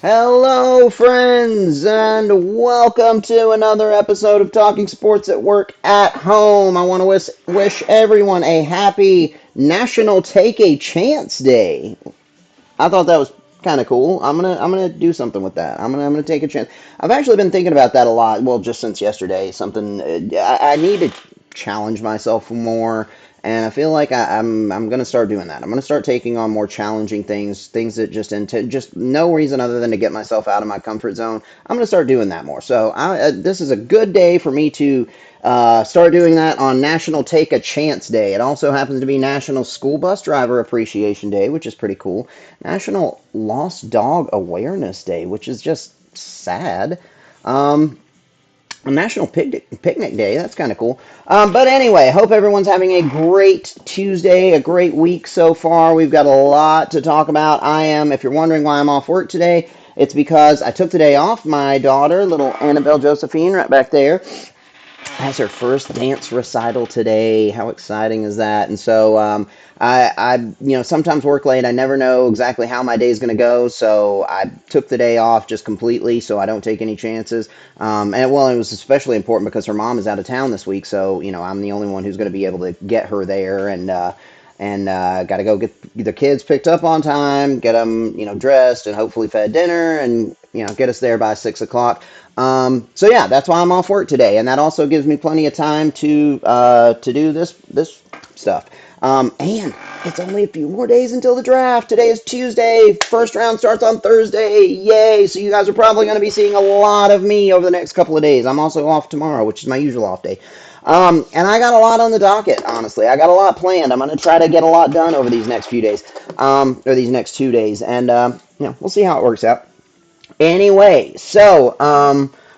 Hello, friends, and welcome to another episode of Talking Sports at Work at Home. I want to wish everyone a happy National Take a Chance Day. I thought that was kind of cool. I'm gonna do something with that. I'm gonna take a chance. I've actually been thinking about that a lot. Well, just since yesterday, something I need to challenge myself more, and I feel like I'm gonna start doing that. I'm gonna start taking on more challenging things, things that just no reason other than to get myself out of my comfort zone. I'm gonna start doing that more. So this is a good day for me to start doing that on National Take a Chance Day. It also happens to be National School Bus Driver Appreciation Day, which is pretty cool. National Lost Dog Awareness Day, which is just sad. Um, National Picnic Day, that's kind of cool. But anyway, hope everyone's having a great Tuesday, a great week so far. We've got a lot to talk about. If you're wondering why I'm off work today, it's because I took the day off. My daughter, little Annabelle Josephine, right back there, has her first dance recital today. How exciting is that? And so sometimes work late. I never know exactly how my day is going to go. So I took the day off just completely so I don't take any chances. It was especially important because her mom is out of town this week. So, I'm the only one who's going to be able to get her there. And got to go get the kids picked up on time, get them, dressed and hopefully fed dinner, and get us there by 6 o'clock. So yeah, that's why I'm off work today, and that also gives me plenty of time to do this stuff. And it's only a few more days until the draft. Today is Tuesday. First round starts on Thursday. Yay! So you guys are probably going to be seeing a lot of me over the next couple of days. I'm also off tomorrow, which is my usual off day. And I got a lot on the docket, honestly. I got a lot planned. I'm going to try to get a lot done over these next few days, or these next 2 days. And, we'll see how it works out. Anyway,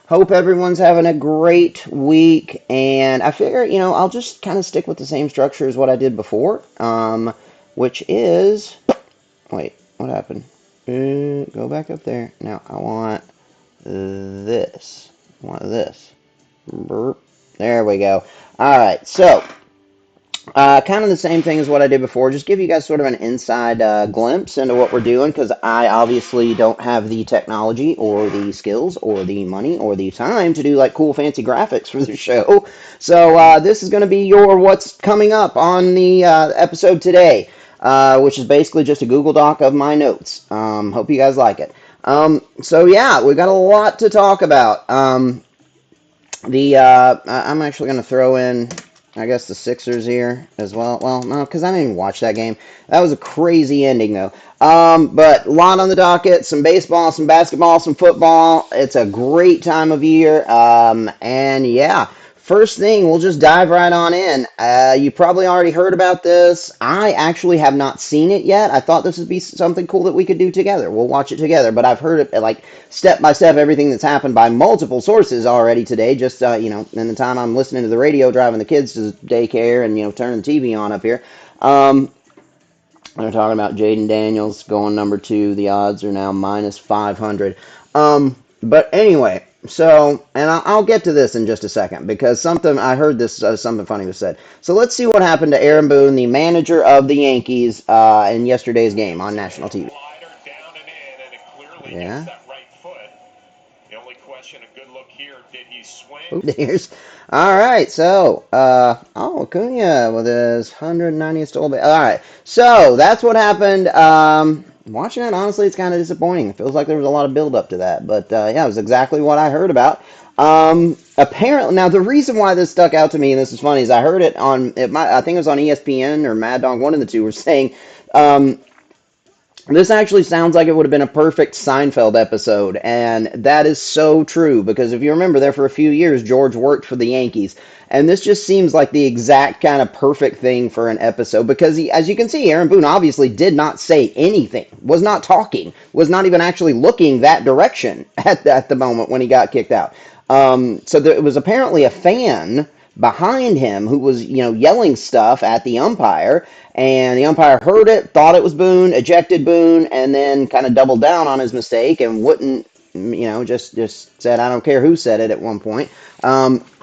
hope everyone's having a great week. And I figure, I'll just kind of stick with the same structure as what I did before, which is, wait, what happened? Go back up there. Now, I want this. I want this. Burp. There we go. All right, so kind of the same thing as what I did before. Just give you guys sort of an inside glimpse into what we're doing because I obviously don't have the technology or the skills or the money or the time to do like cool fancy graphics for the show. So this is going to be your what's coming up on the episode today, which is basically just a Google Doc of my notes. Hope you guys like it. So yeah, we got a lot to talk about. I'm actually going to throw in, I guess, the Sixers here as well. Well, no, because I didn't even watch that game. That was a crazy ending, though. But a lot on the docket, some baseball, some basketball, some football. It's a great time of year. And yeah, first thing, we'll just dive right on in. You probably already heard about this. I actually have not seen it yet. I thought this would be something cool that we could do together. We'll watch it together. But I've heard it like step by step everything that's happened by multiple sources already today. Just in the time I'm listening to the radio, driving the kids to daycare, and turning the TV on up here. They're talking about Jaden Daniels going number two. The odds are now minus 500. But anyway, and I'll get to this in just a second because I heard this, something funny was said. So let's see what happened to Aaron Boone, the manager of the Yankees, in yesterday's game on national TV. Yeah. Oh, there's. All right, so, Acuna with his 190th stolen base. All right, so that's what happened. Watching it, honestly, it's kind of disappointing. It feels like there was a lot of build up to that, but yeah, it was exactly what I heard about. Apparently, now the reason why this stuck out to me, and this is funny, is I heard it I think it was on ESPN or Mad Dog, one of the two were saying, um, this actually sounds like it would have been a perfect Seinfeld episode, and that is so true because if you remember there for a few years, George worked for the Yankees, and this just seems like the exact kind of perfect thing for an episode because as you can see, Aaron Boone obviously did not say anything, was not talking, was not even actually looking that direction at the moment when he got kicked out. So there was apparently a fan behind him who was, yelling stuff at the umpire, and the umpire heard it, thought it was Boone, ejected Boone, and then kind of doubled down on his mistake and wouldn't, just said, I don't care who said it at one point.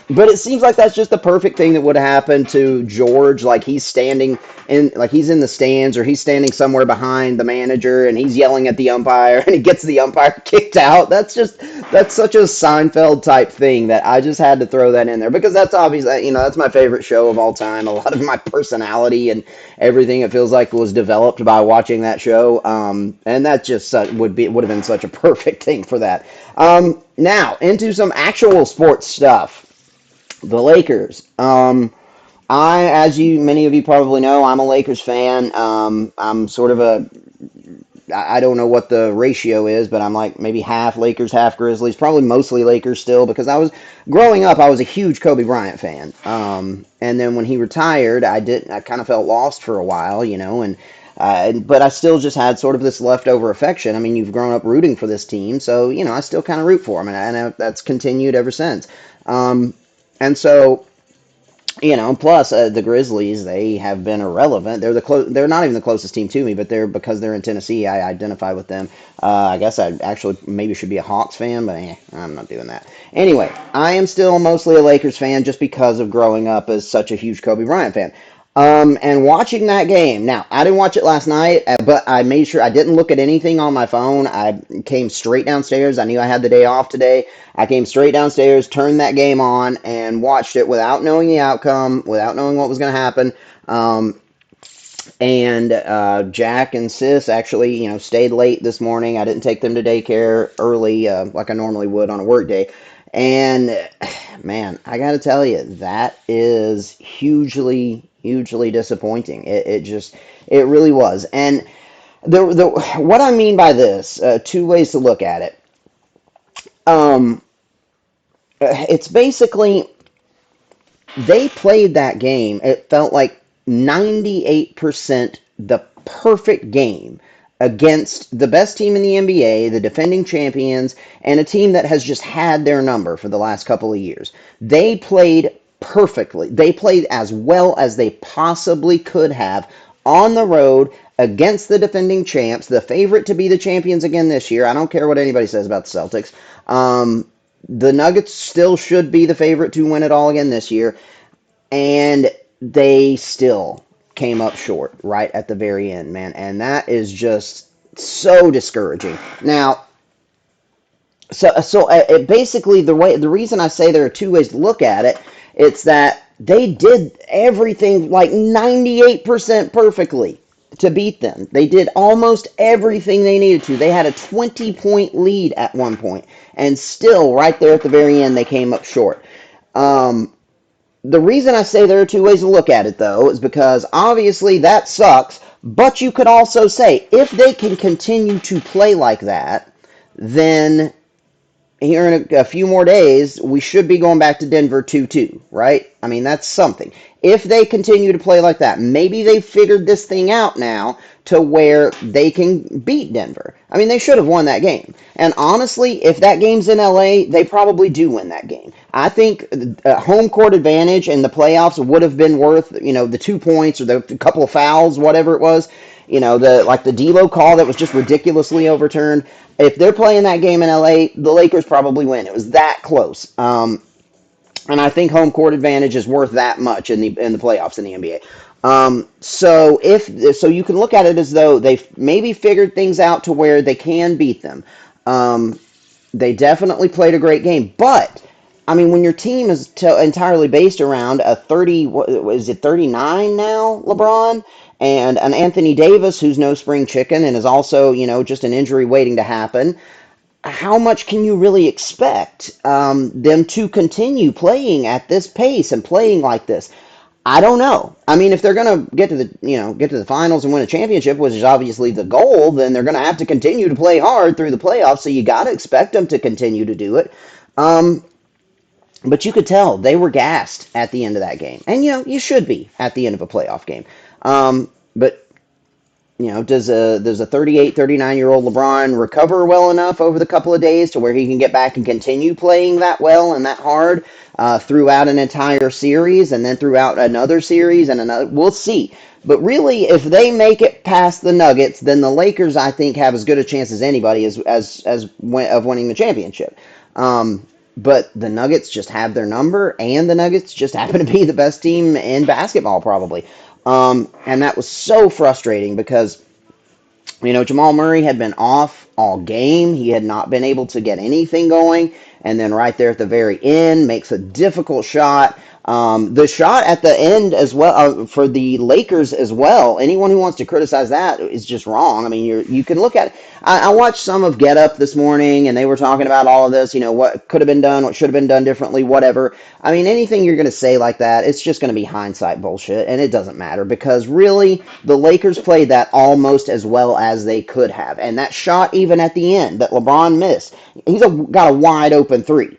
But it seems like that's just the perfect thing that would happen to George. Like he's standing in, like he's in the stands or he's standing somewhere behind the manager and he's yelling at the umpire and he gets the umpire kicked out. That's such a Seinfeld type thing that I just had to throw that in there because that's obvious. That's my favorite show of all time. A lot of my personality and everything it feels like was developed by watching that show. And that just would have been such a perfect thing for that. Now into some actual sports stuff. The Lakers. As many of you probably know, I'm a Lakers fan. I'm sort of I don't know what the ratio is, but I'm like maybe half Lakers, half Grizzlies. Probably mostly Lakers still because growing up, I was a huge Kobe Bryant fan. And then when he retired, I kind of felt lost for a while, and but I still just had sort of this leftover affection. I mean, you've grown up rooting for this team, so I still kind of root for them, and that's continued ever since. And so, plus the Grizzlies, they have been irrelevant. They're not even the closest team to me, but because they're in Tennessee, I identify with them. I guess I actually maybe should be a Hawks fan, but I'm not doing that. Anyway, I am still mostly a Lakers fan just because of growing up as such a huge Kobe Bryant fan. And watching that game. Now, I didn't watch it last night, but I made sure I didn't look at anything on my phone. I came straight downstairs. I knew I had the day off today. I came straight downstairs, turned that game on, and watched it without knowing the outcome, without knowing what was going to happen. And Jack and Sis actually, stayed late this morning. I didn't take them to daycare early like I normally would on a work day. And man, I got to tell you, that is hugely, hugely disappointing. It really was. And what I mean by this, two ways to look at it. Um, it's basically they played that game. It felt like 98% the perfect game against the best team in the NBA, the defending champions, and a team that has just had their number for the last couple of years. They played perfectly. They played as well as they possibly could have on the road against the defending champs, the favorite to be the champions again this year. I don't care what anybody says about the Celtics. The Nuggets still should be the favorite to win it all again this year, and they still came up short right at the very end, man. And that is just so discouraging. Now, basically the reason I say there are two ways to look at it, it's that they did everything like 98% perfectly to beat them. They did almost everything they needed to. They had a 20-point lead at one point, and still right there at the very end they came up short. The reason I say there are two ways to look at it, though, is because obviously that sucks, but you could also say if they can continue to play like that, then here in a few more days, we should be going back to Denver 2-2, right? I mean, that's something. If they continue to play like that, maybe they've figured this thing out now to where they can beat Denver. I mean, they should have won that game. And honestly, if that game's in LA, they probably do win that game. I think home court advantage in the playoffs would have been worth, the 2 points or the couple of fouls, whatever it was. The D'Lo call that was just ridiculously overturned. If they're playing that game in LA, the Lakers probably win. It was that close. And I think home court advantage is worth that much in the playoffs in the NBA. So you can look at it as though they've maybe figured things out to where they can beat them. They definitely played a great game, but I mean, when your team is entirely based around a 30, what is it, 39 now, LeBron, and an Anthony Davis who's no spring chicken and is also, just an injury waiting to happen, how much can you really expect them to continue playing at this pace and playing like this? I don't know. I mean, if they're going to get to the finals and win a championship, which is obviously the goal, then they're going to have to continue to play hard through the playoffs. So you got to expect them to continue to do it. But you could tell they were gassed at the end of that game, and you should be at the end of a playoff game. But does a 38, 39-year-old LeBron recover well enough over the couple of days to where he can get back and continue playing that well and that hard throughout an entire series and then throughout another series and another? We'll see. But really, if they make it past the Nuggets, then the Lakers, I think, have as good a chance as anybody of winning the championship. but the Nuggets just have their number, and the Nuggets just happen to be the best team in basketball, probably. And that was so frustrating because Jamal Murray had been off all game. He had not been able to get anything going. And then right there at the very end, makes a difficult shot. The shot at the end as well for the Lakers as well. Anyone who wants to criticize that is just wrong. I mean, you can look at it. I watched some of Get Up this morning, and they were talking about all of this. What could have been done, what should have been done differently, whatever. I mean, anything you're going to say like that, it's just going to be hindsight bullshit, and it doesn't matter because really, the Lakers played that almost as well as they could have. And that shot, even at the end, that LeBron missed, got a wide open three.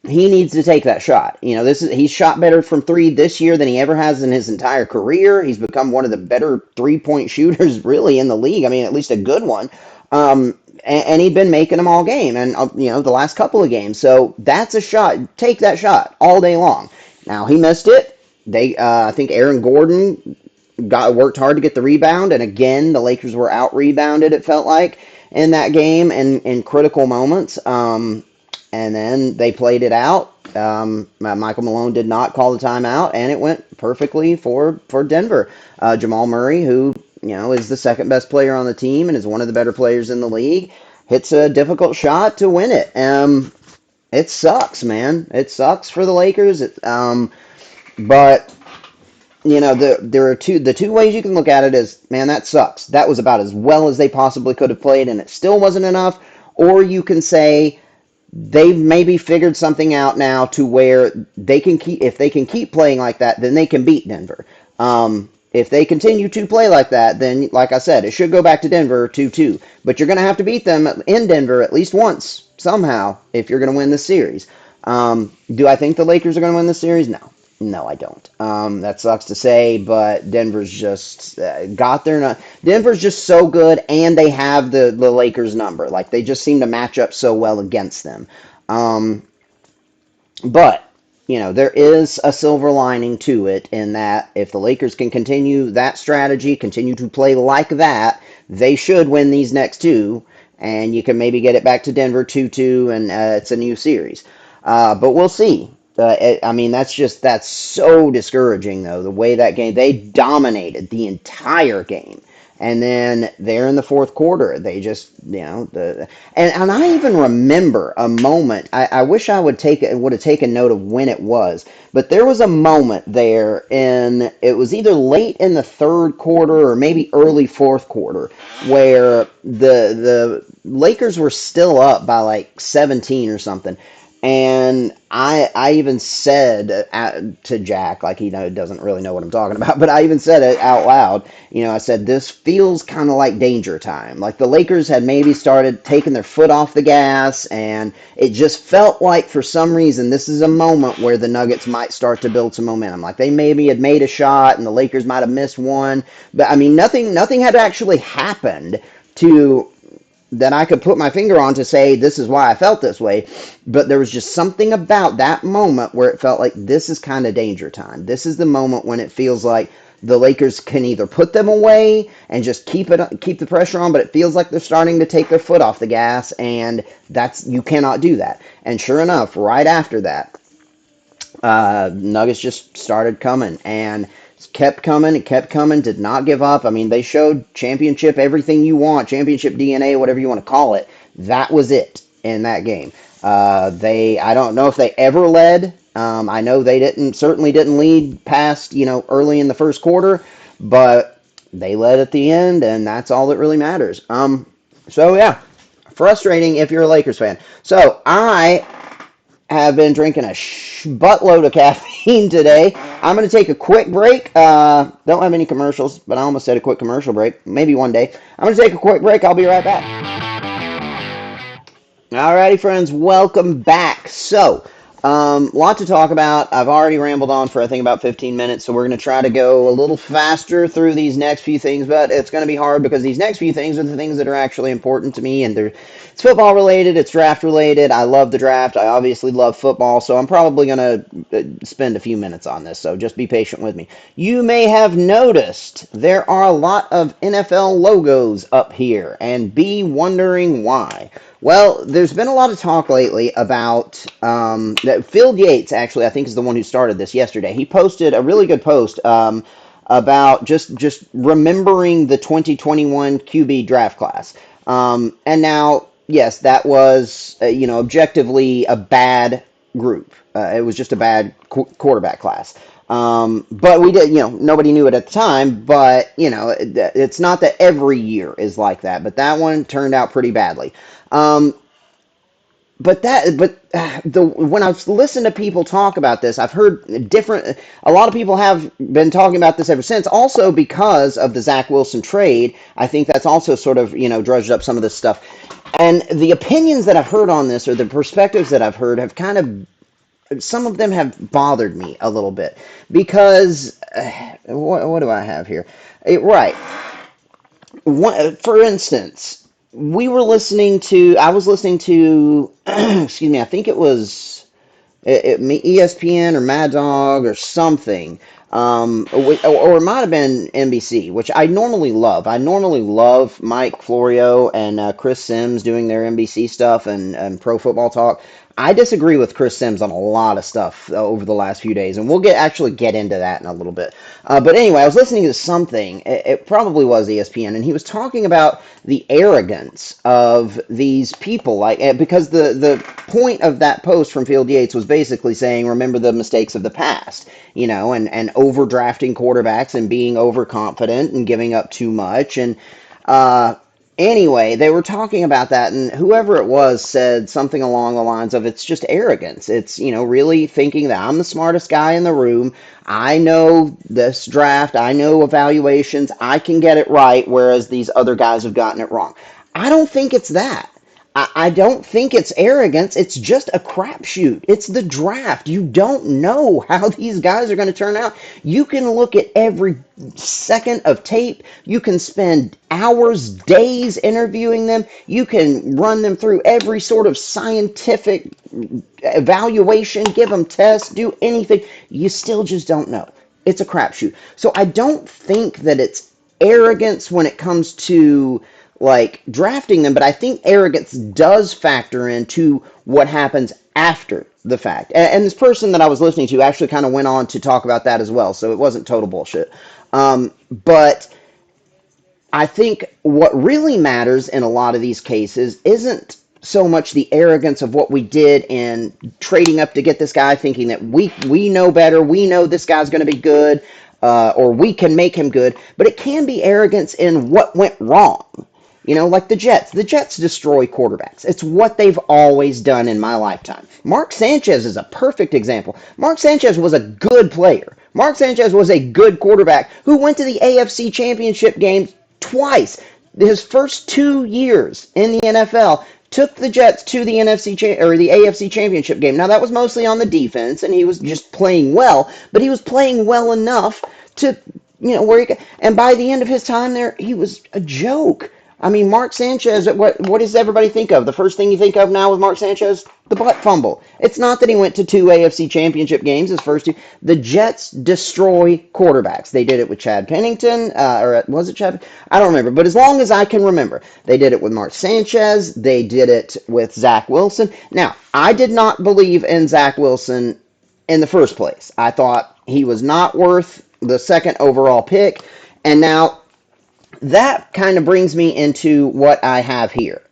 He needs to take that shot. He's shot better from three this year than he ever has in his entire career. He's become one of the better 3-point shooters really in the league. I mean, at least a good one. And he'd been making them all game, and the last couple of games. So that's a shot. Take that shot all day long. Now he missed it. I think Aaron Gordon worked hard to get the rebound, and again the Lakers were out rebounded. It felt like in that game and in critical moments. And then they played it out. Michael Malone did not call the timeout, and it went perfectly for Denver. Jamal Murray, who is the second best player on the team and is one of the better players in the league, hits a difficult shot to win it. It sucks, man. It sucks for the Lakers. But there are the two ways you can look at it is, man, that sucks. That was about as well as they possibly could have played, and it still wasn't enough. Or you can say, they've maybe figured something out now to where if they can keep playing like that, then they can beat Denver. If they continue to play like that, then, like I said, it should go back to Denver 2-2. But you're going to have to beat them in Denver at least once, somehow, if you're going to win this series. Do I think the Lakers are going to win this series? No. No, I don't. That sucks to say, but Denver's just got their... Denver's just so good, and they have the Lakers number. Like, they just seem to match up so well against them. But, there is a silver lining to it in that if the Lakers can continue that strategy, continue to play like that, they should win these next two, and you can maybe get it back to Denver 2-2, and it's a new series. But we'll see. That's so discouraging, though, the way that game, they dominated the entire game. And then there in the fourth quarter, they just, and I even remember a moment, I wish I would have taken note of when it was, but there was a moment there it was either late in the third quarter or maybe early fourth quarter, where the Lakers were still up by like 17 or something. And I even said to Jack, like he doesn't really know what I'm talking about, but I even said it out loud. I said, this feels kind of like danger time. Like the Lakers had maybe started taking their foot off the gas, and it just felt like for some reason this is a moment where the Nuggets might start to build some momentum. Like they maybe had made a shot, and the Lakers might have missed one. But I mean, nothing had actually happened that I could put my finger on to say this is why I felt this way, but there was just something about that moment where it felt like this is kind of danger time. This is the moment when it feels like the Lakers can either put them away and just keep the pressure on, but it feels like they're starting to take their foot off the gas, and you cannot do that. And sure enough, right after that, Nuggets just started coming and kept coming, did not give up. I mean, they showed championship, everything you want, championship DNA, whatever you want to call it. That was it in that game. I don't know if they ever led. I know they certainly didn't lead past, early in the first quarter, but they led at the end, and that's all that really matters. So yeah, frustrating if you're a Lakers fan. So I have been drinking a buttload of caffeine today. I'm going to take a quick break. Don't have any commercials, but I almost said a quick commercial break. Maybe one day. I'm going to take a quick break. I'll be right back. Alrighty, friends. Welcome back. So, lot to talk about. I've already rambled on for, I think, about 15 minutes, so we're going to try to go a little faster through these next few things, but it's going to be hard because these next few things are the things that are actually important to me, and it's football related, it's draft related. I love the draft. I obviously love football, so I'm probably going to spend a few minutes on this, so just be patient with me. You may have noticed there are a lot of NFL logos up here, and be wondering why. Well, there's been a lot of talk lately about that Phil Yates, actually, I think is the one who started this yesterday. He posted a really good post about just remembering the 2021 QB draft class. And now, yes, that was, objectively a bad group. It was just a bad quarterback class. But we did, nobody knew it at the time, but, it's not that every year is like that, but that one turned out pretty badly. Um, but when I've listened to people talk about this, I've heard different. A lot of people have been talking about this ever since. Also because of the Zach Wilson trade, I think that's also sort of drudged up some of this stuff. And the opinions that I've heard on this, or the perspectives that I've heard, have kind of some of them have bothered me a little bit because what do I have here? Right. For instance, I was listening to, excuse me, I think it was ESPN or Mad Dog or something, or it might have been NBC, which I normally love. I normally love Mike Florio and Chris Sims doing their NBC stuff and Pro Football Talk. I disagree with Chris Sims on a lot of stuff over the last few days, and we'll actually get into that in a little bit. But anyway, I was listening to something. It probably was ESPN, and he was talking about the arrogance of these people, because the point of that post from Field Yates was basically saying, remember the mistakes of the past, and overdrafting quarterbacks and being overconfident and giving up too much. And anyway, they were talking about that, and whoever it was said something along the lines of, it's just arrogance. It's, really thinking that I'm the smartest guy in the room. I know this draft, I know evaluations, I can get it right, whereas these other guys have gotten it wrong. I don't think it's that. I don't think it's arrogance. It's just a crapshoot. It's the draft. You don't know how these guys are going to turn out. You can look at every second of tape. You can spend hours, days interviewing them. You can run them through every sort of scientific evaluation, give them tests, do anything. You still just don't know. It's a crapshoot. So I don't think that it's arrogance when it comes to like drafting them, but I think arrogance does factor into what happens after the fact. And this person that I was listening to actually kind of went on to talk about that as well, so it wasn't total bullshit. But I think what really matters in a lot of these cases isn't so much the arrogance of what we did in trading up to get this guy, thinking that we know better, we know this guy's going to be good, or we can make him good, but it can be arrogance in what went wrong. Like the Jets. The Jets destroy quarterbacks. It's what they've always done in my lifetime. Mark Sanchez is a perfect example. Mark Sanchez was a good player. Mark Sanchez was a good quarterback who went to the AFC Championship game twice. His first 2 years in the NFL took the Jets to the or the AFC Championship game. Now that was mostly on the defense, and he was just playing well, but he was playing well enough to, where he could. And by the end of his time there, he was a joke. I mean, Mark Sanchez, what does everybody think of? The first thing you think of now with Mark Sanchez? The butt fumble. It's not that he went to 2 AFC Championship games, his first two. The Jets destroy quarterbacks. They did it with Chad Pennington, or was it Chad? I don't remember. But as long as I can remember, they did it with Mark Sanchez. They did it with Zach Wilson. Now, I did not believe in Zach Wilson in the first place. I thought he was not worth the second overall pick. And now that kind of brings me into what I have here.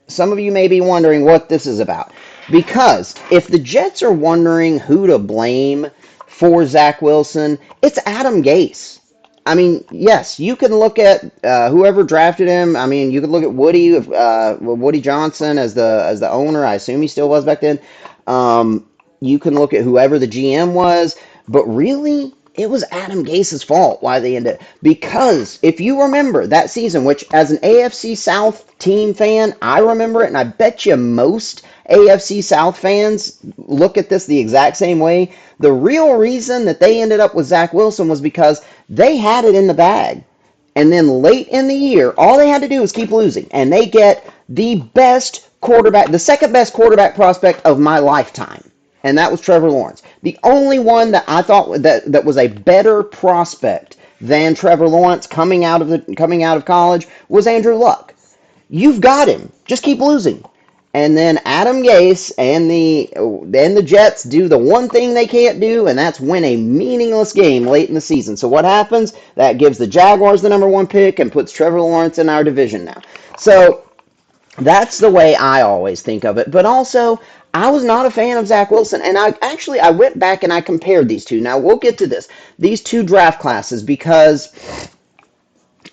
Some of you may be wondering what this is about. Because if the Jets are wondering who to blame for Zach Wilson, it's Adam Gase. I mean, yes, you can look at whoever drafted him. I mean, you could look at Woody Johnson as the owner. I assume he still was back then. You can look at whoever the GM was. But really, it was Adam Gase's fault why they ended. Because if you remember that season, which as an AFC South team fan, I remember it, and I bet you most AFC South fans look at this the exact same way. The real reason that they ended up with Zach Wilson was because they had it in the bag. And then late in the year, all they had to do was keep losing. And they get the best quarterback, the second best quarterback prospect of my lifetime. And that was Trevor Lawrence. The only one that I thought that was a better prospect than Trevor Lawrence coming out of college was Andrew Luck. You've got him. Just keep losing. And then Adam Gase and the Jets do the one thing they can't do, and that's win a meaningless game late in the season. So what happens? That gives the Jaguars the number one pick and puts Trevor Lawrence in our division now. So that's the way I always think of it. But also, I was not a fan of Zach Wilson, and I went back and I compared these two. Now we'll get to these two draft classes, because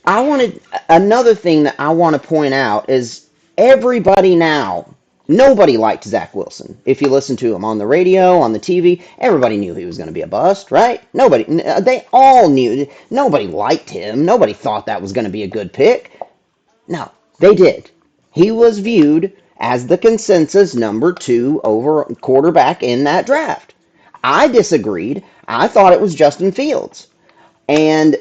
I wanted another thing that I want to point out is everybody now. Nobody liked Zach Wilson. If you listen to him on the radio, on the TV, everybody knew he was going to be a bust, right? They all knew. Nobody liked him. Nobody thought that was going to be a good pick. No, they did. He was viewed as the consensus number two over quarterback in that draft. I disagreed. I thought it was Justin Fields. And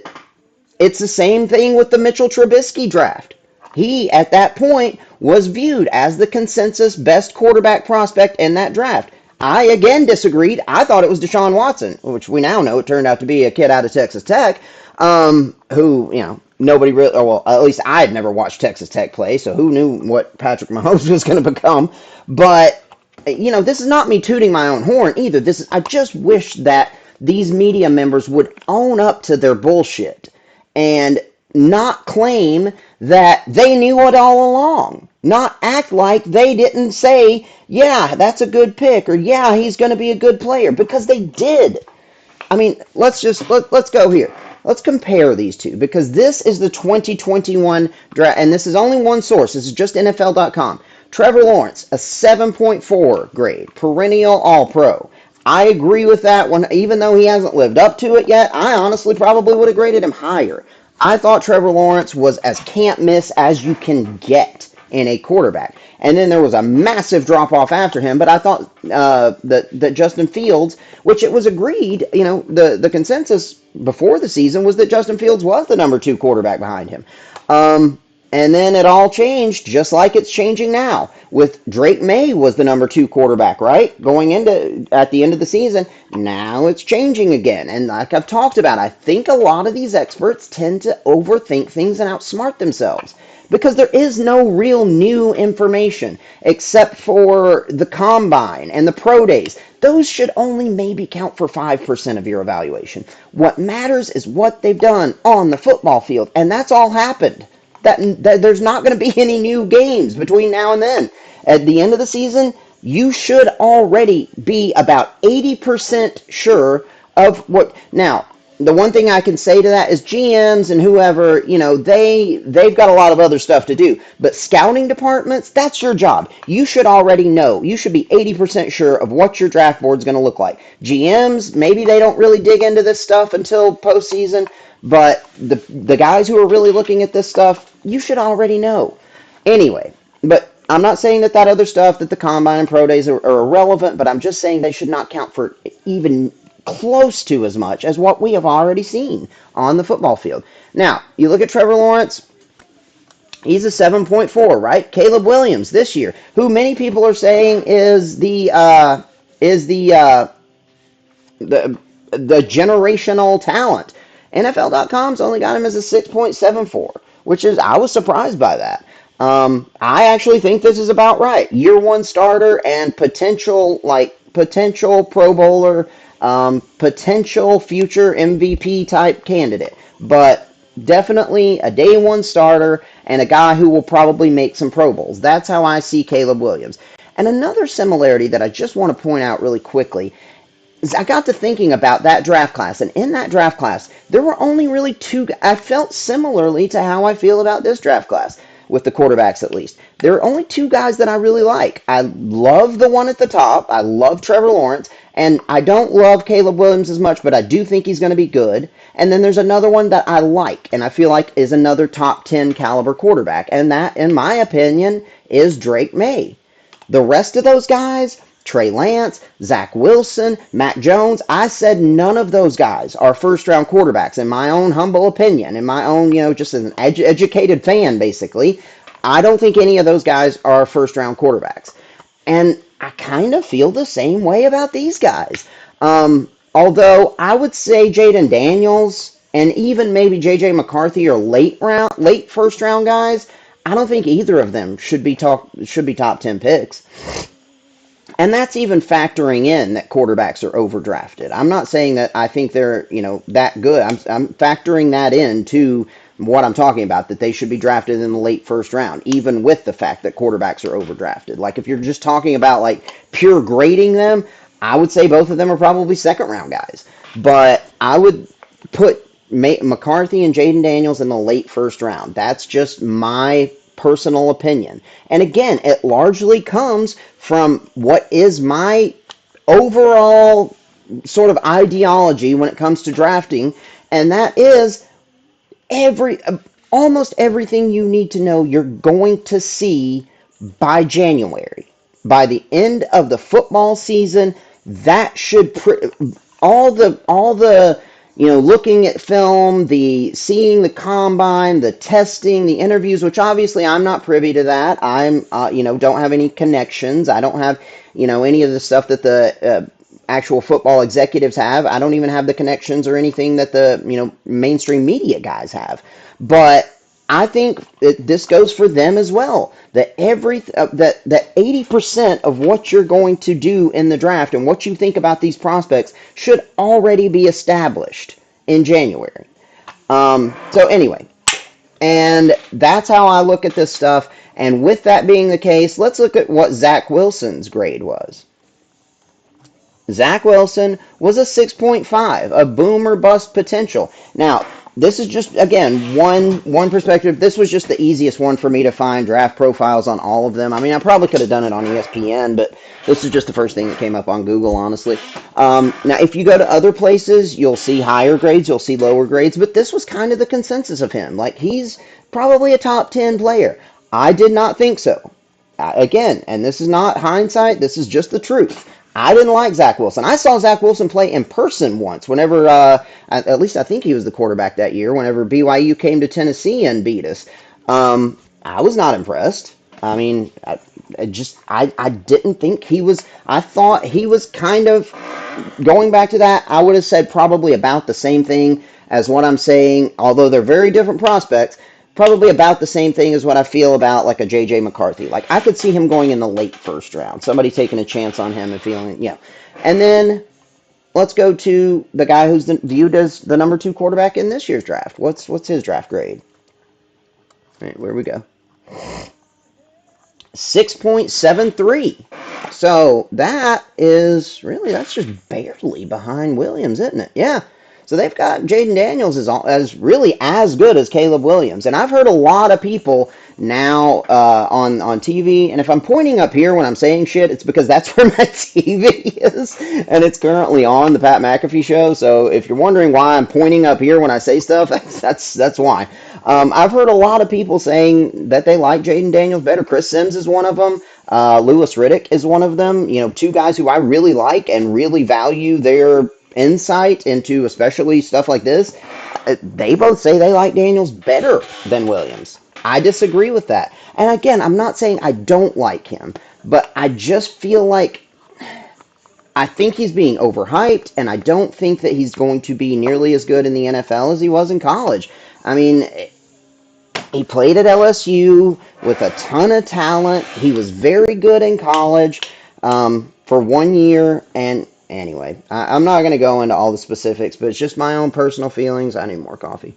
it's the same thing with the Mitchell Trubisky draft. He, at that point, was viewed as the consensus best quarterback prospect in that draft. I again disagreed. I thought it was Deshaun Watson, which we now know it turned out to be a kid out of Texas Tech, who, nobody really, well, at least I had never watched Texas Tech play, so who knew what Patrick Mahomes was going to become. But, this is not me tooting my own horn either. I just wish that these media members would own up to their bullshit and not claim that they knew it all along. Not act like they didn't say, yeah, that's a good pick, or yeah, he's going to be a good player, because they did. I mean, let's go here. Let's compare these two, because this is the 2021 draft, and this is only one source. This is just NFL.com. Trevor Lawrence, a 7.4 grade, perennial All-Pro. I agree with that one, even though he hasn't lived up to it yet. I honestly probably would have graded him higher. I thought Trevor Lawrence was as can't miss as you can get in a quarterback. And then there was a massive drop off after him, but I thought that Justin Fields, which it was agreed, the consensus before the season was that Justin Fields was the number two quarterback behind him. And then it all changed, just like it's changing now. With Drake May was the number two quarterback, right? Going into at the end of the season. Now it's changing again. And like I've talked about, I think a lot of these experts tend to overthink things and outsmart themselves. Because there is no real new information except for the combine and the pro days. Those should only maybe count for 5% of your evaluation. What matters is what they've done on the football field. And that's all happened. That there's not going to be any new games between now and then. At the end of the season, you should already be about 80% sure of what. Now, the one thing I can say to that is GMs and whoever, they've got a lot of other stuff to do. But scouting departments, that's your job. You should already know. You should be 80% sure of what your draft board's going to look like. GMs, maybe they don't really dig into this stuff until postseason. But the guys who are really looking at this stuff, you should already know. Anyway, but I'm not saying that other stuff, that the combine and pro days are irrelevant, but I'm just saying they should not count for even close to as much as what we have already seen on the football field. Now, you look at Trevor Lawrence, he's a 7.4, right? Caleb Williams this year, who many people are saying is the generational talent. NFL.com's only got him as a 6.74, which is, I was surprised by that. I actually think this is about right. Year one starter and potential Pro Bowler, potential future MVP type candidate, but definitely a day one starter and a guy who will probably make some Pro Bowls. That's how I see Caleb Williams. And another similarity that I just want to point out really quickly, I got to thinking about that draft class, and in that draft class, there were only really two. I felt similarly to how I feel about this draft class, with the quarterbacks at least. There are only two guys that I really like. I love the one at the top. I love Trevor Lawrence, and I don't love Caleb Williams as much, but I do think he's going to be good. And then there's another one that I like, and I feel like is another top 10 caliber quarterback, and that, in my opinion, is Drake May. The rest of those guys, Trey Lance, Zach Wilson, Mac Jones, I said none of those guys are first-round quarterbacks, in my own humble opinion, in my own, just as an educated fan, basically. I don't think any of those guys are first-round quarterbacks. And I kind of feel the same way about these guys. Although I would say Jaden Daniels and even maybe J.J. McCarthy are late first-round guys. I don't think either of them should be top 10 picks. And that's even factoring in that quarterbacks are overdrafted. I'm not saying that I think they're, that good. I'm factoring that into what I'm talking about, that they should be drafted in the late first round, even with the fact that quarterbacks are overdrafted. Like if you're just talking about like pure grading them, I would say both of them are probably second round guys. But I would put McCarthy and Jaden Daniels in the late first round. That's just my personal opinion. And again, it largely comes from what is my overall sort of ideology when it comes to drafting, and that is every almost everything you need to know you're going to see by January. By the end of the football season, that should all the looking at film, the seeing the combine, the testing, the interviews, which obviously I'm not privy to that. I'm don't have any connections. I don't have any of the stuff that the actual football executives have. I don't even have the connections or anything that the mainstream media guys have. But I think this goes for them as well. That 80% of what you're going to do in the draft and what you think about these prospects should already be established in January. So anyway, and that's how I look at this stuff. And with that being the case, let's look at what Zach Wilson's grade was. Zach Wilson was a 6.5, a boom or bust potential. Now, this is just again one perspective. This was just the easiest one for me to find draft profiles on all of them. I mean, I probably could have done it on ESPN, but this is just the first thing that came up on Google, honestly. Now, if you go to other places, you'll see higher grades, you'll see lower grades, but this was kind of the consensus of him. Like, he's probably a top 10 player. I did not think so. Again, and this is not hindsight, this is just the truth. I didn't like Zach Wilson. I saw Zach Wilson play in person once, whenever, at least I think he was the quarterback that year, whenever BYU came to Tennessee and beat us. I was not impressed. I mean, I didn't think he was, I thought he was kind of, going back to that, I would have said probably about the same thing as what I'm saying, although they're very different prospects. Probably about the same thing as what I feel about like a JJ McCarthy. Like I could see him going in the late first round. Somebody taking a chance on him and feeling, yeah. And then let's go to the guy who's viewed as the number 2 quarterback in this year's draft. What's his draft grade? All right, where we go. 6.73. So that's just barely behind Williams, isn't it? Yeah. So they've got Jaden Daniels as really as good as Caleb Williams. And I've heard a lot of people now on TV, and if I'm pointing up here when I'm saying shit, it's because that's where my TV is, and it's currently on the Pat McAfee show. So if you're wondering why I'm pointing up here when I say stuff, that's why. I've heard a lot of people saying that they like Jaden Daniels better. Chris Sims is one of them. Lewis Riddick is one of them. Two guys who I really like and really value their insight into especially stuff like this. They both say they like Daniels better than Williams. I disagree with that. And again, I'm not saying I don't like him, but I just feel like I think he's being overhyped, and I don't think that he's going to be nearly as good in the NFL as he was in college. I mean, he played at LSU with a ton of talent. He was very good in college for 1 year. And anyway, I'm not going to go into all the specifics, but it's just my own personal feelings. I need more coffee.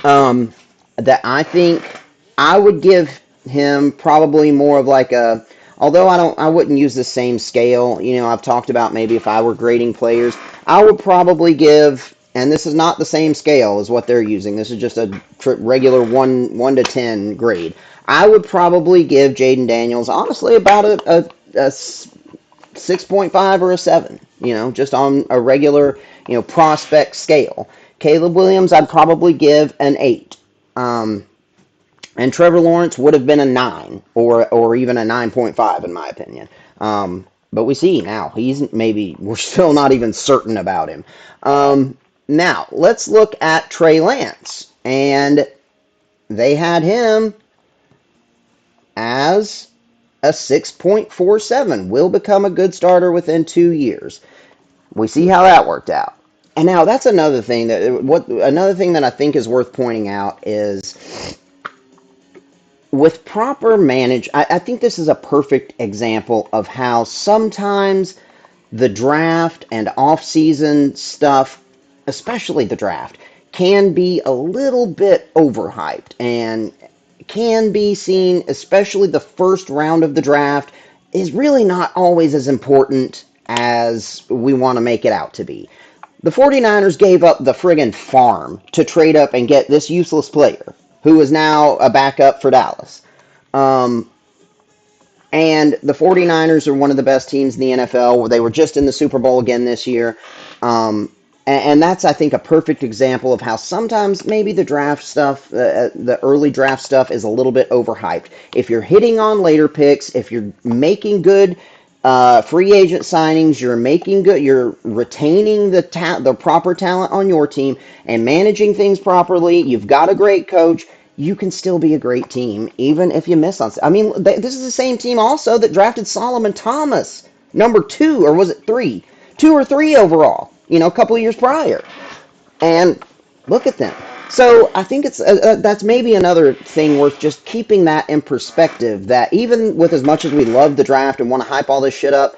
That I think I would give him probably more of like a, although I wouldn't use the same scale. I've talked about maybe if I were grading players, I would probably give, and this is not the same scale as what they're using. This is just a regular 1 to 10 grade. I would probably give Jaden Daniels honestly about a 6.5 or a 7. Just on a regular prospect scale. Caleb Williams, I'd probably give an 8. And Trevor Lawrence would have been a 9 or even a 9.5 in my opinion. But we see now we're still not even certain about him. Now let's look at Trey Lance, and they had him as a 6.47. Will become a good starter within 2 years. We see how that worked out. And now that's another thing that I think is worth pointing out is with proper manage. I think this is a perfect example of how sometimes the draft and off-season stuff, especially the draft, can be a little bit overhyped and can be seen, especially the first round of the draft, is really not always as important as we want to make it out to be. The 49ers gave up the friggin' farm to trade up and get this useless player who is now a backup for Dallas. Um, and the 49ers are one of the best teams in the NFL. They were just in the Super Bowl again this year. And that's, I think, a perfect example of how sometimes maybe the draft stuff, the early draft stuff, is a little bit overhyped. If you're hitting on later picks, if you're making good free agent signings, you're retaining the proper talent on your team and managing things properly. You've got a great coach. You can still be a great team, even if you miss on. I mean, this is the same team also that drafted Solomon Thomas, number 2, or was it 3? 2 or 3 overall, a couple of years prior. And look at them. So I think that's maybe another thing worth just keeping that in perspective. That even with as much as we love the draft and want to hype all this shit up,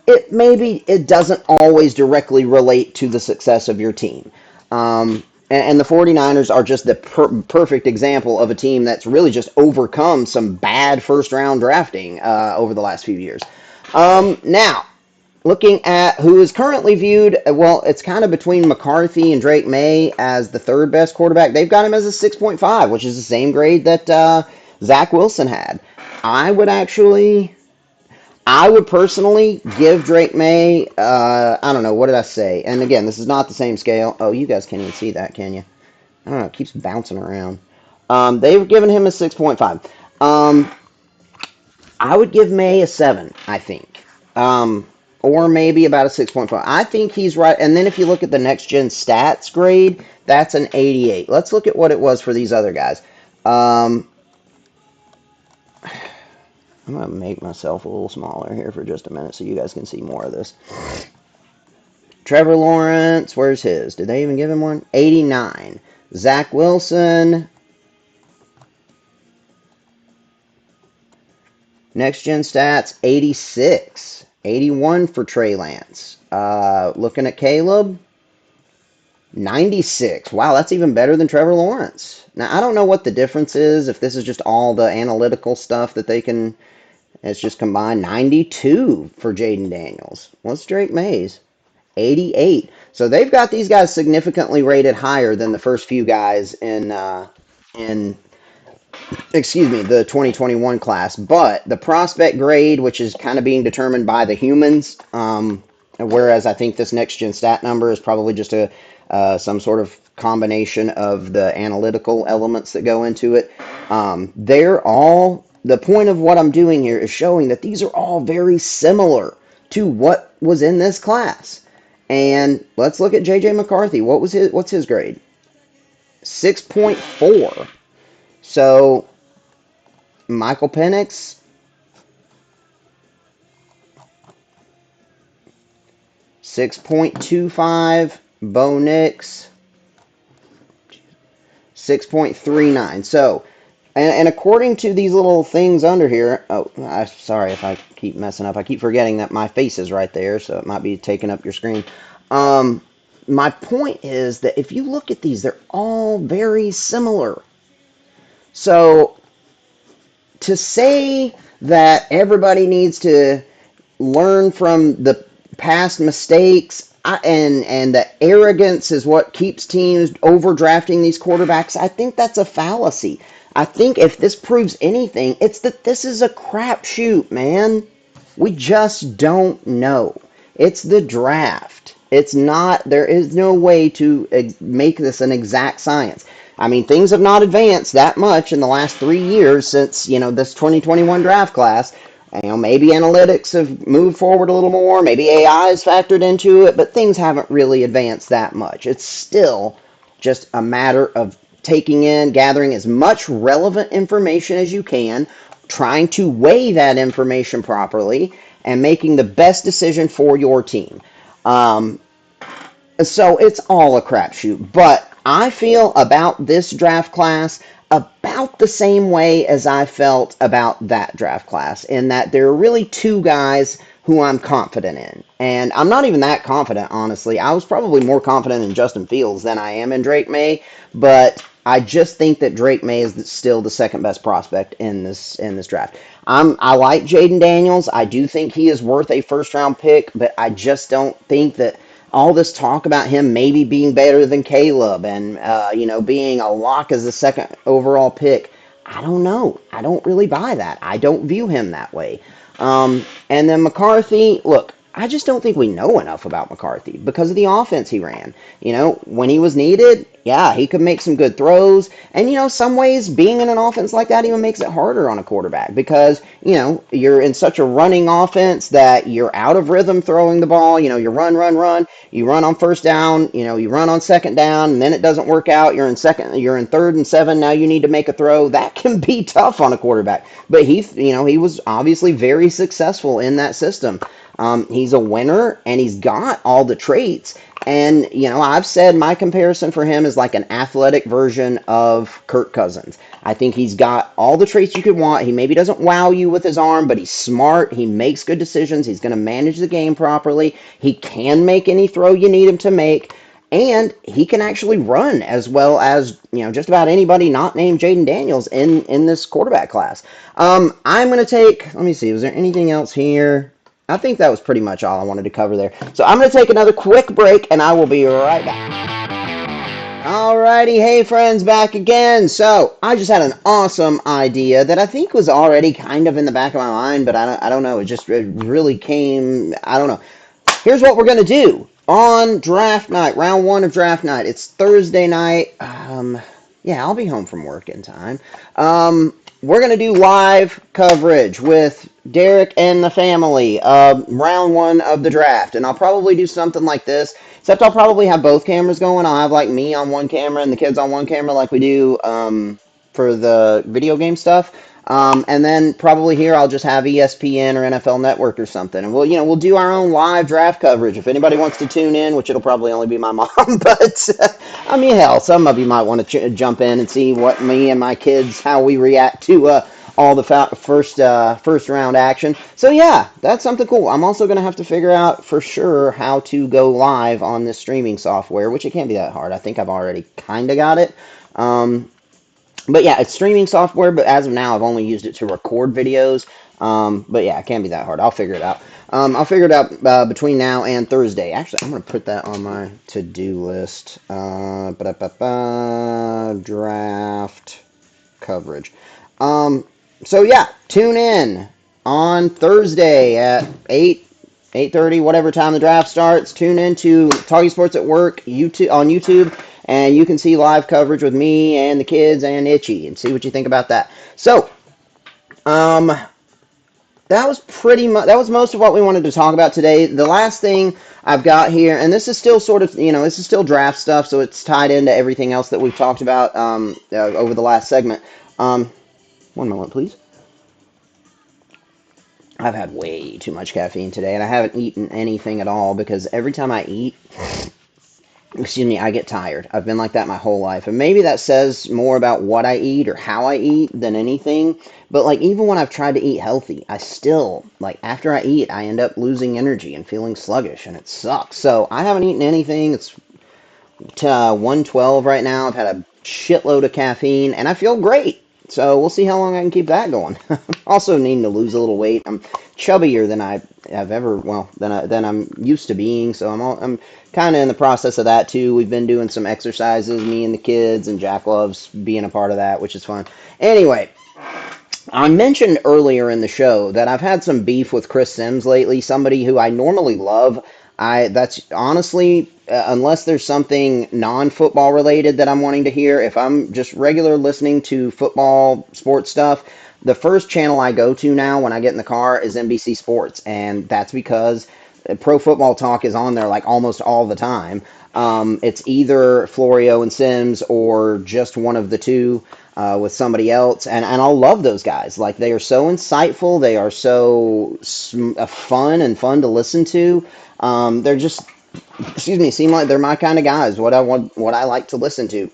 it doesn't always directly relate to the success of your team. And the 49ers are just the perfect example of a team that's really just overcome some bad first round drafting over the last few years. Now, looking at who is currently viewed, well, it's kind of between McCarthy and Drake May as the third best quarterback. They've got him as a 6.5, which is the same grade that Zach Wilson had. I would actually, I would personally give Drake May, I don't know, what did I say? And again, this is not the same scale. Oh, you guys can't even see that, can you? I don't know, it keeps bouncing around. They've given him a 6.5. I would give May a 7, I think. Or maybe about a 6.5. I think he's right. And then if you look at the next gen stats grade, that's an 88. Let's look at what it was for these other guys. I'm going to make myself a little smaller here for just a minute so you guys can see more of this. Trevor Lawrence, where's his? Did they even give him one? 89. Zach Wilson. Next gen stats, 86. 81 for Trey Lance. Looking at Caleb, 96. Wow, that's even better than Trevor Lawrence. Now, I don't know what the difference is, if this is just all the analytical stuff that they can, it's just combined. 92 for Jaden Daniels. What's Drake Mays? 88. So they've got these guys significantly rated higher than the first few guys in the 2021 class. But the prospect grade, which is kind of being determined by the humans, whereas I think this next gen stat number is probably just some sort of combination of the analytical elements that go into it. The point of what I'm doing here is showing that these are all very similar to what was in this class. And let's look at JJ McCarthy. What's his grade? 6.4. So Michael Penix, 6.25. Bo Nix, 6.39. So, and according to these little things under here, sorry if I keep messing up. I keep forgetting that my face is right there, so it might be taking up your screen. My point is that if you look at these, they're all very similar. So, to say that everybody needs to learn from the past mistakes and the arrogance is what keeps teams overdrafting these quarterbacks, I think that's a fallacy. I think if this proves anything, it's that this is a crapshoot, man. We just don't know. It's the draft. It's not, there is no way to make this an exact science. I mean, things have not advanced that much in the last 3 years since, this 2021 draft class. Maybe analytics have moved forward a little more. Maybe AI is factored into it, but things haven't really advanced that much. It's still just a matter of gathering as much relevant information as you can, trying to weigh that information properly, and making the best decision for your team. So it's all a crapshoot. But I feel about this draft class about the same way as I felt about that draft class, in that there are really two guys who I'm confident in. And I'm not even that confident, honestly. I was probably more confident in Justin Fields than I am in Drake May, but I just think that Drake May is still the second best prospect in this draft. I like Jaden Daniels. I do think he is worth a first round pick, but I just don't think that all this talk about him maybe being better than Caleb and being a lock as the second overall pick. I don't know. I don't really buy that. I don't view him that way. And then McCarthy, look, I just don't think we know enough about McCarthy because of the offense he ran. When he was needed, yeah, he could make some good throws. And, some ways being in an offense like that even makes it harder on a quarterback because, you're in such a running offense that you're out of rhythm throwing the ball. You run, run, run. You run on first down, you run on second down, and then it doesn't work out. You're in third and 7. Now you need to make a throw. That can be tough on a quarterback. But he was obviously very successful in that system. He's a winner, and he's got all the traits. And, I've said my comparison for him is like an athletic version of Kirk Cousins. I think he's got all the traits you could want. He maybe doesn't wow you with his arm, but he's smart. He makes good decisions. He's going to manage the game properly. He can make any throw you need him to make. And he can actually run as well as, just about anybody not named Jaden Daniels in this quarterback class. I'm going to take, let me see, was there anything else here? I think that was pretty much all I wanted to cover there. So I'm going to take another quick break, and I will be right back. Alrighty, hey friends, back again. So I just had an awesome idea that I think was already kind of in the back of my mind, but I don't know. It really came. I don't know. Here's what we're gonna do on draft night, round one of draft night. It's Thursday night. Yeah, I'll be home from work in time. We're going to do live coverage with Derek and the family of round one of the draft. And I'll probably do something like this, except I'll probably have both cameras going. I'll have like me on one camera and the kids on one camera like we do for the video game stuff. And then probably here I'll just have ESPN or NFL Network or something, and we'll do our own live draft coverage. If anybody wants to tune in, which it'll probably only be my mom, but I mean, hell, some of you might want to jump in and see what me and my kids how we react to all the first round action. So yeah, that's something cool. I'm also gonna have to figure out for sure how to go live on this streaming software, which it can't be that hard. I think I've already kind of got it. But yeah, it's streaming software, but as of now, I've only used it to record videos. But yeah, it can't be that hard. I'll figure it out. I'll figure it out between now and Thursday. Actually, I'm going to put that on my to-do list. Draft coverage. So yeah, tune in on Thursday at 8:30, whatever time the draft starts. Tune in to Talking Sports at Work on YouTube, and you can see live coverage with me and the kids and Itchy, and see what you think about that. So, that was that was most of what we wanted to talk about today. The last thing I've got here, and this is still sort of, this is still draft stuff, so it's tied into everything else that we've talked about over the last segment. One moment, please. I've had way too much caffeine today, and I haven't eaten anything at all because every time I eat, excuse me, I get tired. I've been like that my whole life. And maybe that says more about what I eat or how I eat than anything. But like even when I've tried to eat healthy, I still, like after I eat, I end up losing energy and feeling sluggish, and it sucks. So I haven't eaten anything. It's 1:12 right now. I've had a shitload of caffeine, and I feel great. So we'll see how long I can keep that going. Also needing to lose a little weight. I'm chubbier than I have ever, well, than I'm used to being. So I'm kind of in the process of that too. We've been doing some exercises, me and the kids, and Jack loves being a part of that, which is fun. Anyway, I mentioned earlier in the show that I've had some beef with Chris Sims lately, somebody who I normally love. That's honestly, unless there's something non-football related that I'm wanting to hear, if I'm just regular listening to football sports stuff, the first channel I go to now when I get in the car is NBC Sports, and that's because Pro Football Talk is on there like almost all the time. It's either Florio and Sims or just one of the two with somebody else, and I'll love those guys. Like they are so insightful, they are so fun to listen to. They're just excuse me, seem like they're my kind of guys, what I like to listen to.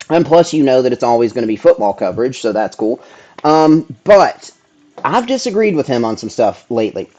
And plus, you know that it's always going to be football coverage, so that's cool. But I've disagreed with him on some stuff lately.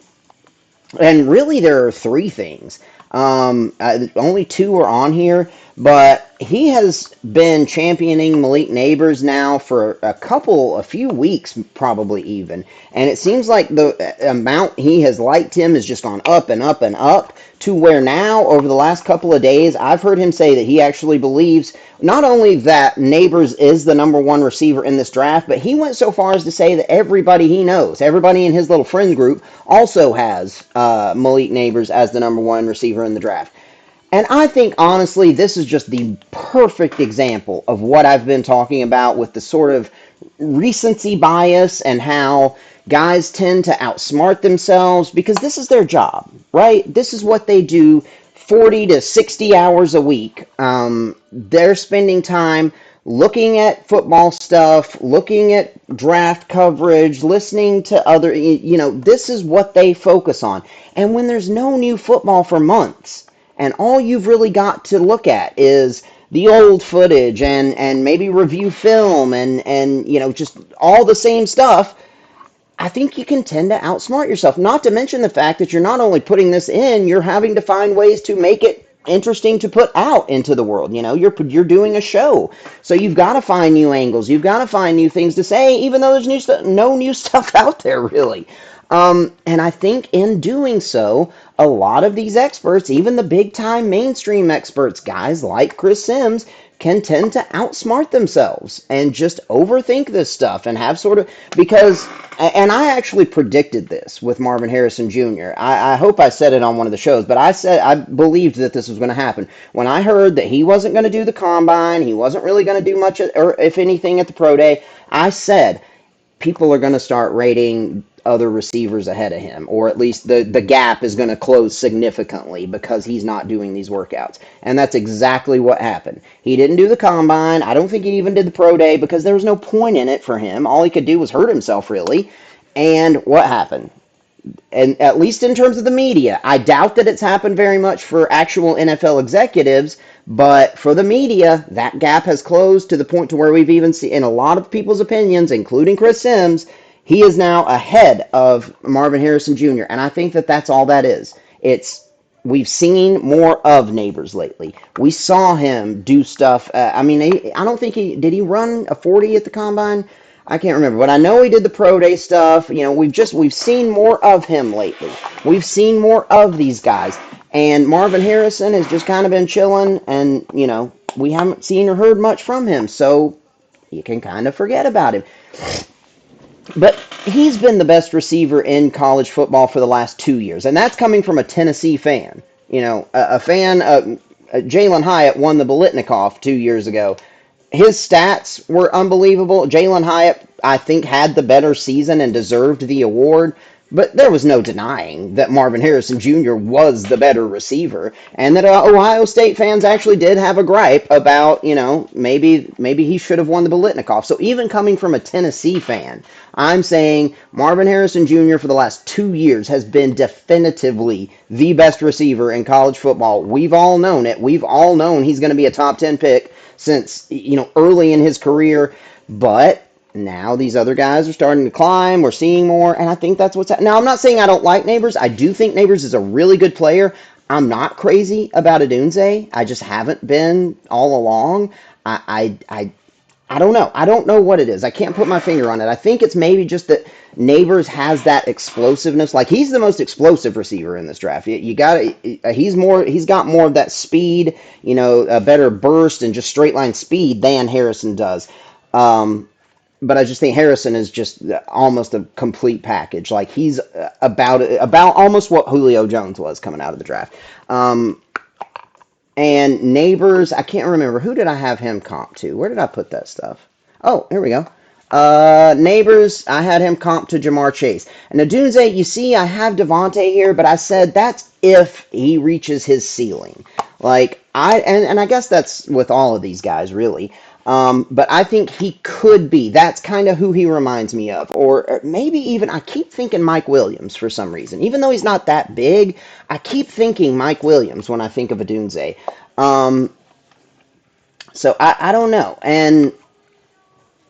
And really, there are three things. Only two are on here, but he has been championing Malik Neighbors now for a few weeks, probably even. And it seems like the amount he has liked him has just gone up and up and up to where now, over the last couple of days, I've heard him say that he actually believes not only that Neighbors is the number one receiver in this draft, but he went so far as to say that everybody he knows, everybody in his little friend group, also has Malik Neighbors as the number one receiver in the draft. And I think, honestly, this is just the perfect example of what I've been talking about with the sort of recency bias and how guys tend to outsmart themselves because this is their job, right? This is what they do 40 to 60 hours a week. They're spending time looking at football stuff, looking at draft coverage, listening to this is what they focus on. And when there's no new football for months, and all you've really got to look at is the old footage and maybe review film and just all the same stuff, I think you can tend to outsmart yourself. Not to mention the fact that you're not only putting this in, you're having to find ways to make it interesting to put out into the world. You're doing a show, so you've got to find new angles. You've got to find new things to say, even though there's no new stuff out there really. And I think in doing so, a lot of these experts, even the big time mainstream experts, guys like Chris Sims, can tend to outsmart themselves and just overthink this stuff and have sort of because and I actually predicted this with Marvin Harrison Jr. I hope I said it on one of the shows, but I said I believed that this was going to happen. When I heard that he wasn't going to do the combine, he wasn't really going to do much, or if anything, at the pro day, I said people are going to start rating other receivers ahead of him, or at least the gap is going to close significantly because he's not doing these workouts. And that's exactly what happened. He didn't do the combine. I don't think he even did the pro day because there was no point in it for him. All he could do was hurt himself, really. And what happened? And at least in terms of the media, I doubt that it's happened very much for actual NFL executives, but for the media, that gap has closed to the point to where we've even seen, in a lot of people's opinions, including Chris Sims, he is now ahead of Marvin Harrison Jr. And I think that that's all that is. We've seen more of Neighbors lately. We saw him do stuff. I don't think did he run a 40 at the combine? I can't remember, but I know he did the pro day stuff. We've seen more of him lately. We've seen more of these guys, and Marvin Harrison has just kind of been chilling, and we haven't seen or heard much from him, so you can kind of forget about him. But he's been the best receiver in college football for the last 2 years, and that's coming from a Tennessee fan. A fan. Jalen Hyatt won the Biletnikoff 2 years ago. His stats were unbelievable. Jalen Hyatt, I think, had the better season and deserved the award. But there was no denying that Marvin Harrison Jr. was the better receiver, and that Ohio State fans actually did have a gripe about, maybe he should have won the Biletnikoff. So even coming from a Tennessee fan, I'm saying Marvin Harrison Jr. for the last 2 years has been definitively the best receiver in college football. We've all known it. We've all known he's going to be a top 10 pick since, early in his career. But now these other guys are starting to climb. We're seeing more, and I think that's what's happening. Now, I'm not saying I don't like Neighbors. I do think Neighbors is a really good player. I'm not crazy about Odunze. I just haven't been all along. I don't know. I don't know what it is. I can't put my finger on it. I think it's maybe just that Neighbors has that explosiveness. Like, he's the most explosive receiver in this draft. You got he's got more of that speed, a better burst and just straight line speed than Harrison does. But I just think Harrison is just almost a complete package. Like, he's about almost what Julio Jones was coming out of the draft. And Neighbors, I can't remember. Who did I have him comp to? Where did I put that stuff? Oh, here we go. Neighbors, I had him comp to Jamar Chase. And Odunze, you see, I have Devontae here, but I said that's if he reaches his ceiling. Like, I guess that's with all of these guys, really. But I think he could be. That's kind of who he reminds me of. Or maybe even, I keep thinking Mike Williams for some reason. Even though he's not that big, I keep thinking Mike Williams when I think of Odunze. Um, so I don't know. And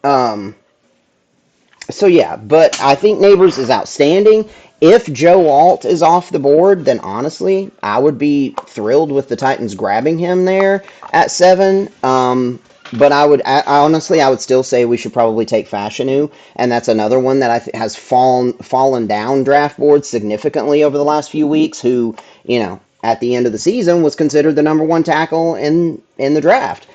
um, so yeah, but I think Neighbors is outstanding. If Joe Alt is off the board, then honestly, I would be thrilled with the Titans grabbing him there at 7. But honestly, I would still say we should probably take Fashanu, and that's another one that has fallen down draft boards significantly over the last few weeks. Who, at the end of the season was considered the number one tackle in the draft.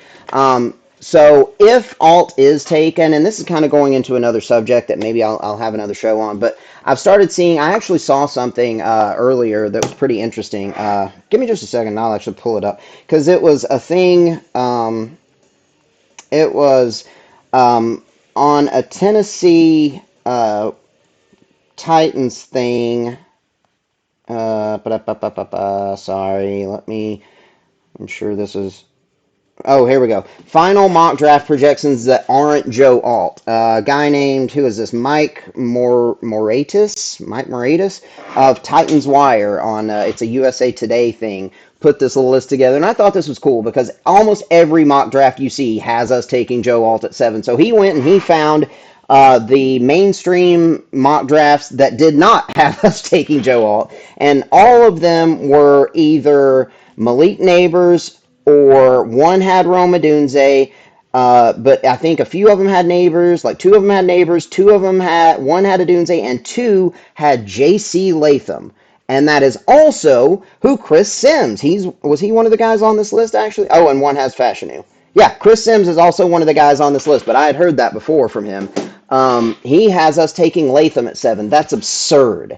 So if Alt is taken, and this is kind of going into another subject that maybe I'll have another show on, but I've started seeing, I actually saw something earlier that was pretty interesting. Give me just a second, and I'll actually pull it up, because it was a thing, it was on a Tennessee Titans thing. Sorry, I'm sure this is. Oh, here we go. Final mock draft projections that aren't Joe Alt. A guy named, who is this? Mike Moratis of Titans Wire on, it's a USA Today thing, put this little list together. And I thought this was cool because almost every mock draft you see has us taking Joe Alt at 7. So he went and he found the mainstream mock drafts that did not have us taking Joe Alt. And all of them were either Malik Neighbors, or one had Rome Odunze, but I think a few of them had Neighbors, like two of them had Neighbors, one had Odunze, and two had J.C. Latham. And that is also who Chris Sims. Was he one of the guys on this list, actually? Oh, and one has Fashanu. Yeah, Chris Sims is also one of the guys on this list, but I had heard that before from him. He has us taking Latham at 7. That's absurd.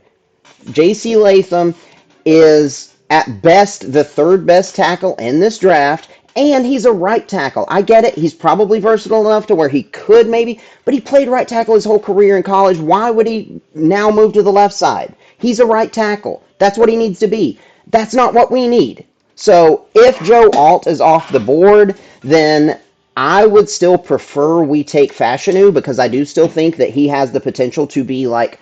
J.C. Latham is at best the third best tackle in this draft, and he's a right tackle. I get it. He's probably versatile enough to where he could maybe, but he played right tackle his whole career in college. Why would he now move to the left side? He's a right tackle. That's what he needs to be. That's not what we need. So if Joe Alt is off the board, then I would still prefer we take Fashanu because I do still think that he has the potential to be like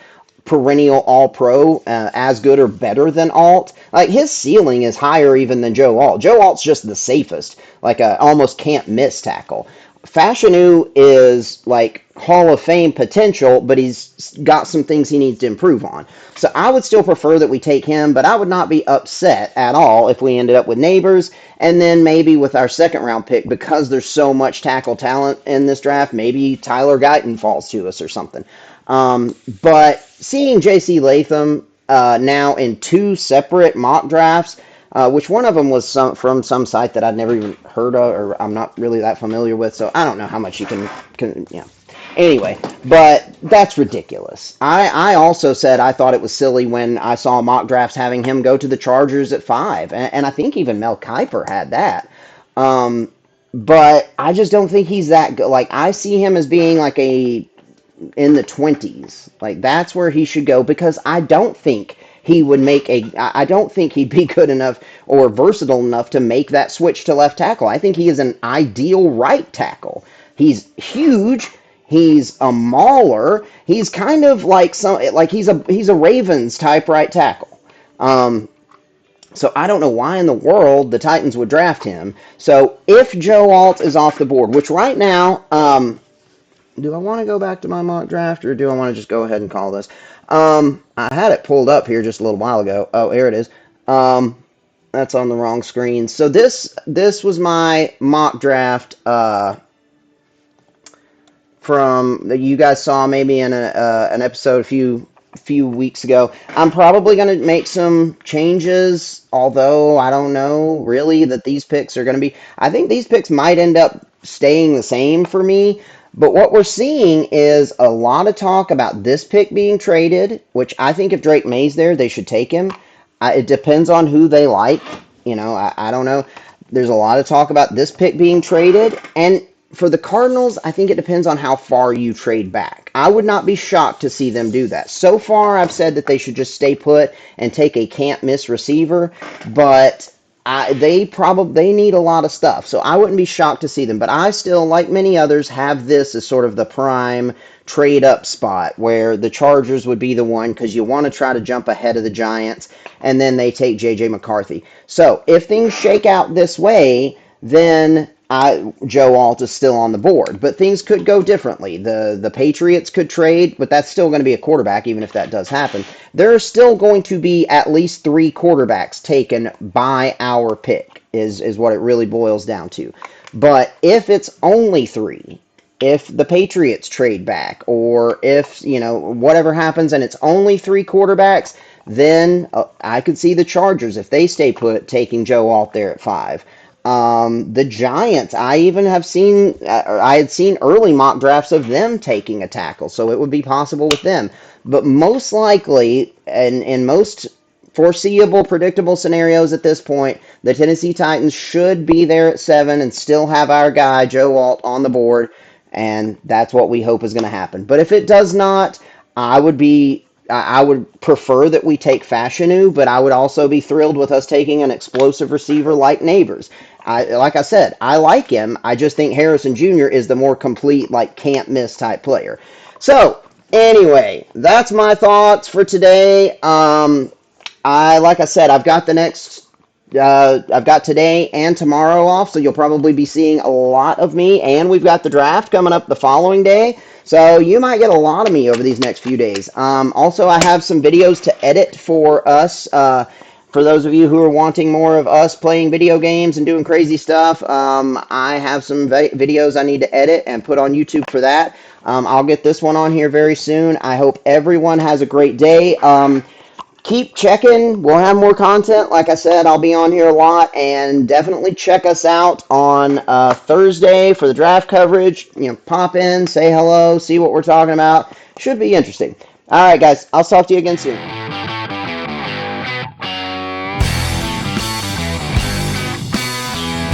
perennial all-pro, as good or better than Alt. Like, his ceiling is higher even than Joe Alt. Joe Alt's just the safest, like a almost can't miss tackle. Fashanu is like Hall of Fame potential, but he's got some things he needs to improve on. So I would still prefer that we take him, but I would not be upset at all if we ended up with Neighbors, and then maybe with our second round pick, because there's so much tackle talent in this draft, maybe Tyler Guyton falls to us or something. But seeing J.C. Latham now in two separate mock drafts, which one of them was from some site that I'd never even heard of, or I'm not really that familiar with, so I don't know how much you can. Anyway, but that's ridiculous. I also said I thought it was silly when I saw mock drafts having him go to the Chargers at 5, and I think even Mel Kiper had that. But I just don't think he's that good. Like, I see him as being like in the 20s. Like, that's where he should go, because I don't think I don't think he'd be good enough or versatile enough to make that switch to left tackle. I think he is an ideal right tackle. He's huge. He's a mauler. He's kind of like he's a Ravens type right tackle. So I don't know why in the world the Titans would draft him. So if Joe Alt is off the board, which right now, do I want to go back to my mock draft, or do I want to just go ahead and call this? I had it pulled up here just a little while ago. Oh, here it is. That's on the wrong screen. So this was my mock draft from that you guys saw maybe in an episode a few weeks ago. I'm probably going to make some changes, although I don't know really that these picks are going to be. I think these picks might end up staying the same for me. But what we're seeing is a lot of talk about this pick being traded, which I think if Drake May's there, they should take him. It depends on who they like. I don't know. There's a lot of talk about this pick being traded. And for the Cardinals, I think it depends on how far you trade back. I would not be shocked to see them do that. So far, I've said that they should just stay put and take a can't-miss receiver. But they need a lot of stuff, so I wouldn't be shocked to see them. But I still, like many others, have this as sort of the prime trade up spot where the Chargers would be the one because you want to try to jump ahead of the Giants, and then they take J.J. McCarthy. So if things shake out this way, then Joe Alt is still on the board, but things could go differently. The Patriots could trade, but that's still going to be a quarterback, even if that does happen. There are still going to be at least 3 quarterbacks taken by our pick, is what it really boils down to. But if it's only 3, if the Patriots trade back, or if, whatever happens and it's only 3 quarterbacks, then I could see the Chargers, if they stay put, taking Joe Alt there at 5. The Giants, I even have seen, I had seen early mock drafts of them taking a tackle, so it would be possible with them. But most likely, and in most foreseeable, predictable scenarios at this point, the Tennessee Titans should be there at 7 and still have our guy, Joe Alt, on the board, and that's what we hope is going to happen. But if it does not, I would prefer that we take Fashanu, but I would also be thrilled with us taking an explosive receiver like Neighbors. Like I said, I like him. I just think Harrison Jr. is the more complete, like, can't miss type player. So, anyway, that's my thoughts for today. Like I said, I've got today and tomorrow off, so you'll probably be seeing a lot of me, and we've got the draft coming up the following day, so you might get a lot of me over these next few days. Also, I have some videos to edit for us, for those of you who are wanting more of us playing video games and doing crazy stuff. I have some videos I need to edit and put on YouTube for that. I'll get this one on here very soon. I hope everyone has a great day. Keep checking. We'll have more content. Like I said, I'll be on here a lot, and definitely check us out on Thursday for the draft coverage. Pop in, say hello, see what we're talking about. Should be interesting. All right, guys. I'll talk to you again soon.